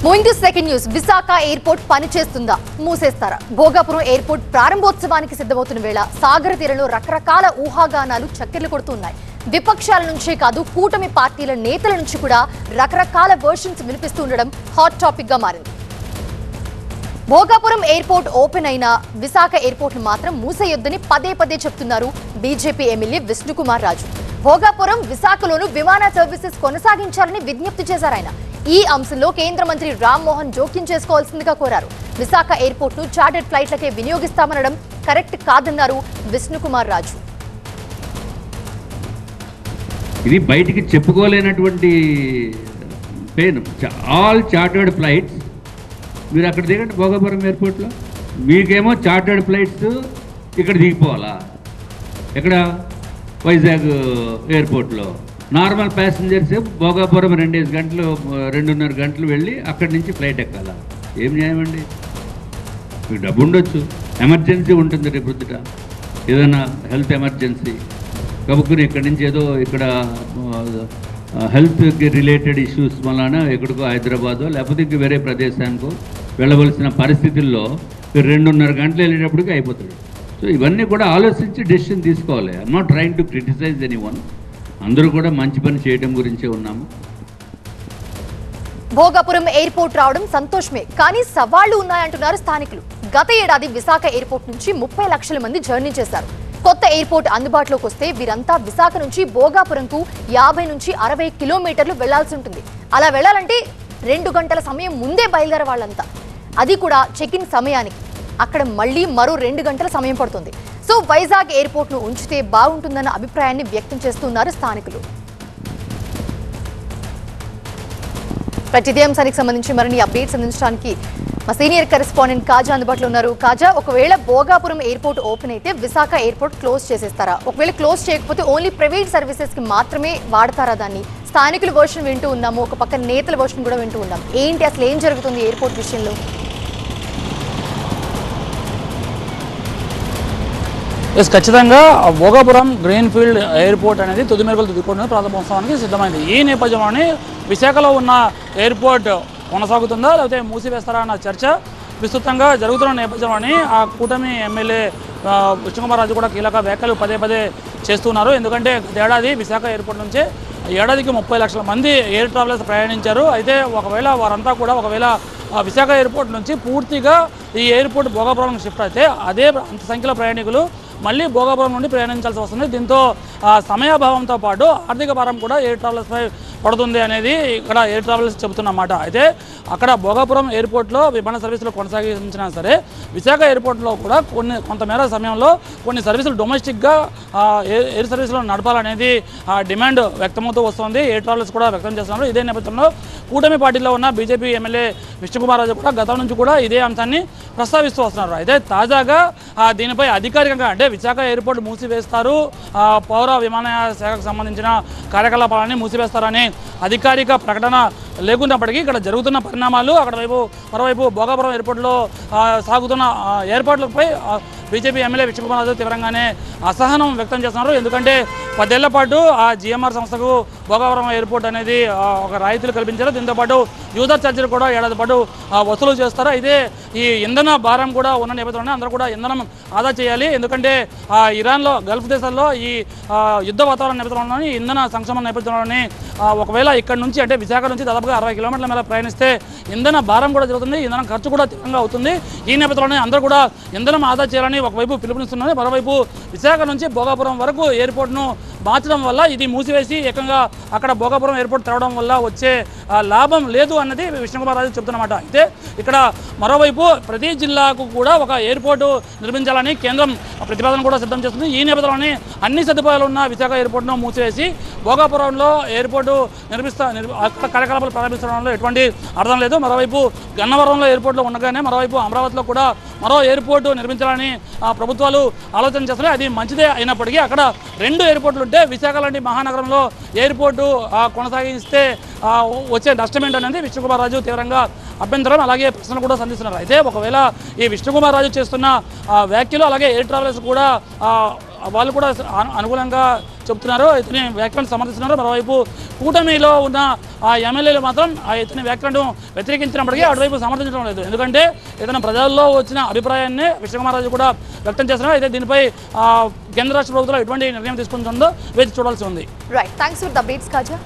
ముందు second news. Visakha airport పనిచేస్తుందా, మూసేస్తారా? Bhogapuram airport ప్రారంభోత్సవానికి సిద్ధమవుతున్న వేళ సాగర తీరంలో రకరకాల ఊహాగానాలు చక్కెర్లు కొడుతున్నాయి. విపక్షాల నుంచే కాదు, కూటమి పార్టీల నేతల నుంచి కూడా రకరకాల వర్షన్స్ వినిపిస్తూ ఉండడం హాట్ టాపిక్ గా మారింది. భోగాపురం ఎయిర్పోర్ట్ ఓపెన్ అయినా విశాఖ ఎయిర్పోర్ట్ మాత్రం మూసేయొద్దని పదే పదే చెప్తున్నారు బీజేపీ ఎమ్మెల్యే విష్ణుకుమార్ రాజు. భోగాపురం, విశాఖలోనూ విమాన సర్వీసెస్ కొనసాగించాలని విజ్ఞప్తి చేశారు ఆయన. ఈ అంశంలో కేంద్ర మంత్రి రామ్మోహన్ జోక్యం చేసుకోవాల్సిందిగా కోరారు. విశాఖ ఎయిర్పోర్ట్ ను చార్టెడ్ ఫ్లైట్లకే వినియోగిస్తామనడం కరెక్ట్ కాదన్నారు విష్ణుకుమార్ రాజు. ఇది బయటికి చెప్పుకోలేనటువంటి పెయిన్. ఆల్ చార్టర్డ్ ఫ్లైట్స్ మీరు అక్కడ దిగండి భోగాపురం ఎయిర్పోర్ట్లో. మీకేమో చార్టర్డ్ ఫ్లైట్స్ ఇక్కడ దిగిపోవాలా? ఎక్కడ? వైజాగ్ ఎయిర్పోర్ట్లో. నార్మల్ ప్యాసింజర్స్ భోగాపురం 2.5 గంటలు వెళ్ళి అక్కడి నుంచి ఫ్లైట్ ఎక్కాలా? ఏం న్యాయం అండి? మీకు డబ్బు ఉండొచ్చు, ఎమర్జెన్సీ ఉంటుంది, రేపొద్దుట ఏదైనా హెల్త్ ఎమర్జెన్సీ కబుక్కుని ఇక్కడి నుంచి ఏదో ఇక్కడ హెల్త్కి రిలేటెడ్ ఇష్యూస్ వలన ఎక్కడికో హైదరాబాదో లేకపోతే ఇంక వేరే ప్రదేశానికో వెళ్ళవలసిన పరిస్థితుల్లో 2.5 గంటలు వెళ్ళేటప్పటికి అయిపోతుంది. సో ఇవన్నీ కూడా ఆలోచించి డెసిషన్ తీసుకోవాలి. I'm not trying to criticize anyone. అందరూ కూడా మంచి పని చేయడం గురించే ఉన్నాము. భోగాపురం ఎయిర్పోర్ట్ రావడం సంతోషమే, కానీ సవాళ్లు ఉన్నాయంటున్నారు స్థానికులు. గత ఏడాది విశాఖ ఎయిర్పోర్ట్ నుంచి 30 లక్షల మంది జర్నీ చేశారు. కొత్త ఎయిర్పోర్ట్ అందుబాటులోకి వస్తే వీరంతా విశాఖ నుంచి భోగాపురంకు 50 నుంచి 60 కిలోమీటర్లు వెళ్లాల్సి ఉంటుంది. అలా వెళ్లాలంటే 2 గంటల సమయం ముందే బయలుదేరే వాళ్ళంతా, అది కూడా చెక్ ఇన్ సమయానికి. అక్కడ మళ్లీ మరో 2 గంటల సమయం పడుతుంది. సో వైజాగ్ ఎయిర్పోర్ట్ ను ఉంచితే బాగుంటుందన్న అభిప్రాయాన్ని వ్యక్తం చేస్తున్నారు స్థానికులు. ఇదే అంశానికి సంబంధించి మరిన్ని అప్డేట్స్ అందించడానికి మా సీనియర్ కరెస్పాండెంట్ కాజా అందుబాటులో ఉన్నారు. కాజా, ఒకవేళ భోగాపురం ఎయిర్పోర్ట్ ఓపెన్ అయితే విశాఖ ఎయిర్పోర్ట్ క్లోజ్ చేసేస్తారా? ఒకవేళ క్లోజ్ చేయకపోతే ఓన్లీ ప్రైవేట్ సర్వీసెస్ కి మాత్రమే వాడతారా దాన్ని? స్థానికుల వర్షన్ వింటూ ఉన్నాము, ఒక పక్క నేతల వర్షన్ కూడా వింటూ ఉన్నాం. ఏంటి అసలు ఏం జరుగుతుంది ఎయిర్పోర్ట్ విషయంలో? ఖచ్చితంగా భోగాపురం గ్రీన్ఫీల్డ్ ఎయిర్పోర్ట్ అనేది తుది మెరుగులు దిద్దుకుంటున్న ప్రారంభోత్సవానికి సిద్ధమైంది. ఈ నేపథ్యంలోనే విశాఖలో ఉన్న ఎయిర్పోర్ట్ కొనసాగుతుందా లేకపోతే మూసివేస్తారా అన్న చర్చ విస్తృతంగా జరుగుతున్న నేపథ్యంలోని ఆ కూటమి ఎమ్మెల్యే విష్ణుకుమార్ రాజు కూడా కీలక వ్యాఖ్యలు పదే పదే చేస్తున్నారు. ఎందుకంటే ఏడాది విశాఖ ఎయిర్పోర్ట్ నుంచి ఏడాదికి 30 లక్షల మంది ఎయిర్ ట్రావెలర్స్ ప్రయాణించారు. అయితే ఒకవేళ వారంతా కూడా విశాఖ ఎయిర్పోర్ట్ నుంచి పూర్తిగా ఈ ఎయిర్పోర్ట్ భోగాపురం షిఫ్ట్ అయితే అదే అంత సంఖ్యలో ప్రయాణికులు మళ్ళీ భోగాపురం నుండి ప్రయాణించాల్సి వస్తుంది. దీంతో సమయాభావంతో పాటు ఆర్థిక భారం కూడా ఎయిర్ ట్రావెలర్స్పై పడుతుంది అనేది ఇక్కడ ఎయిర్ ట్రావెలర్స్ చెబుతున్నమాట. అయితే అక్కడ భోగాపురం ఎయిర్పోర్ట్లో విమాన సర్వీసులు కొనసాగించినా సరే విశాఖ ఎయిర్పోర్ట్లో కూడా కొంతమేర సమయంలో కొన్ని సర్వీసులు డొమెస్టిక్గా ఎయిర్ సర్వీసులు నడపాలనేది డిమాండ్ వ్యక్తమవుతూ వస్తుంది. ఎయిర్ ట్రావెలర్స్ కూడా వ్యక్తం చేస్తున్నారు. ఇదే నేపథ్యంలో కూటమి పార్టీలో ఉన్న బీజేపీ ఎమ్మెల్యే విష్ణుకుమార్ రాజు కూడా గతం నుంచి కూడా ఇదే అంశాన్ని ప్రస్తావిస్తూ వస్తున్నారు. అయితే తాజాగా దీనిపై అధికారికంగా అంటే విశాఖ ఎయిర్పోర్ట్ మూసివేస్తారు, పౌర విమానయాన శాఖకు సంబంధించిన కార్యకలాపాలని మూసివేస్తారని అధికారిక ప్రకటన లేకున్నప్పటికీ ఇక్కడ జరుగుతున్న పరిణామాలు మరోవైపు భోగాపురం ఎయిర్పోర్ట్లో సాగుతున్న ఏర్పాట్లపై బీజేపీ ఎమ్మెల్యే విష్ణుకుమార్ రాజు తీవ్రంగానే అసహనం వ్యక్తం చేస్తున్నారు. ఎందుకంటే 10 ఏళ్ల పాటు ఆ జిఎంఆర్ సంస్థకు భోగాపురం ఎయిర్పోర్ట్ అనేది ఒక రాయితీలు కల్పించారు. దీంతోపాటు యూజర్ ఛార్జీలు కూడా ఏడాది పాటు వసూలు చేస్తారు. అయితే ఈ ఇంధన భారం కూడా ఉన్న నేపథ్యంలోనే అందరూ కూడా ఇంధనం ఆదా చేయాలి. ఎందుకంటే ఇరాన్లో, గల్ఫ్ దేశాల్లో ఈ యుద్ధ వాతావరణ నేపథ్యంలోని ఇంధన సంక్షేమ నేపథ్యంలోని ఒకవేళ ఇక్కడ నుంచి అంటే విశాఖ నుంచి దాదాపుగా 60 కిలోమీటర్ల మేర ప్రయాణిస్తే ఇంధన భారం కూడా జరుగుతుంది, ఇంధన ఖర్చు కూడా తీవ్రంగా అవుతుంది. ఈ నేపథ్యంలోనే అందరూ కూడా ఇంధనం ఆదా చేయాలని ఒకవైపు పిలుపునిస్తున్నారు. మరోవైపు విశాఖ నుంచి భోగాపురం వరకు ఎయిర్పోర్ట్ను మార్చడం వల్ల ఇది మూసివేసి ఏకంగా అక్కడ భోగాపురం ఎయిర్పోర్ట్ తెరవడం వల్ల వచ్చే లాభం లేదు అన్నది విష్ణుకుమార్ రాజు చెబుతున్నమాట. అయితే ఇక్కడ మరోవైపు ప్రతి జిల్లాకు కూడా ఒక ఎయిర్పోర్టు నిర్మించాలని కేంద్రం ప్రతిపాదన కూడా సిద్ధం చేస్తుంది. ఈ నేపథ్యంలోనే అన్ని సదుపాయాలు ఉన్న విశాఖ ఎయిర్పోర్ట్ను మూసివేసి భోగాపురంలో ఎయిర్పోర్టు అక్కడ కార్యకలాపాలు ప్రారంభించడంలో ఎటువంటి అర్థం లేదు. మరోవైపు గన్నవరంలో ఎయిర్పోర్ట్లో ఉండగానే మరోవైపు అమరావతిలో కూడా మరో ఎయిర్పోర్టు నిర్మించాలని ప్రభుత్వాలు ఆలోచన చేస్తున్నాయి. అది మంచిదే అయినప్పటికీ అక్కడ 2 ఎయిర్పోర్టులు ఉంటే విశాఖ లాంటి మహానగరంలో ఎయిర్పోర్టు కొనసాగిస్తే వచ్చే నష్టం ఏంటనేది విష్ణుకుమార్ రాజు తీవ్రంగా అభ్యంతరం అలాగే ప్రశ్నలు కూడా సంధిస్తున్నారు. అయితే ఒకవేళ ఈ విష్ణుకుమార్ రాజు చేస్తున్న వ్యాఖ్యలు అలాగే ఎయిర్ ట్రావెలర్స్ కూడా వాళ్ళు కూడా అనుకూలంగా చెప్తున్నారు, ఇతని వ్యాఖ్యలను సమర్థిస్తున్నారు. మరోవైపు కూటమిలో ఉన్న ఆ ఎమ్మెల్యేలు మాత్రం ఆ ఇతని వ్యాఖ్యలను వ్యతిరేకించినప్పటికీ అటువైపు సమర్థించడం లేదు. ఎందుకంటే ఇతను ప్రజల్లో వచ్చిన అభిప్రాయాన్ని విశ్వకుమారాజు కూడా వ్యక్తం చేస్తున్నారు. అయితే దీనిపై కేంద్ర రాష్ట్ర ప్రభుత్వాలు ఎటువంటి నిర్ణయం తీసుకుంటుందో వేచి చూడాల్సి ఉంది. Right, thanks for the updates kaja.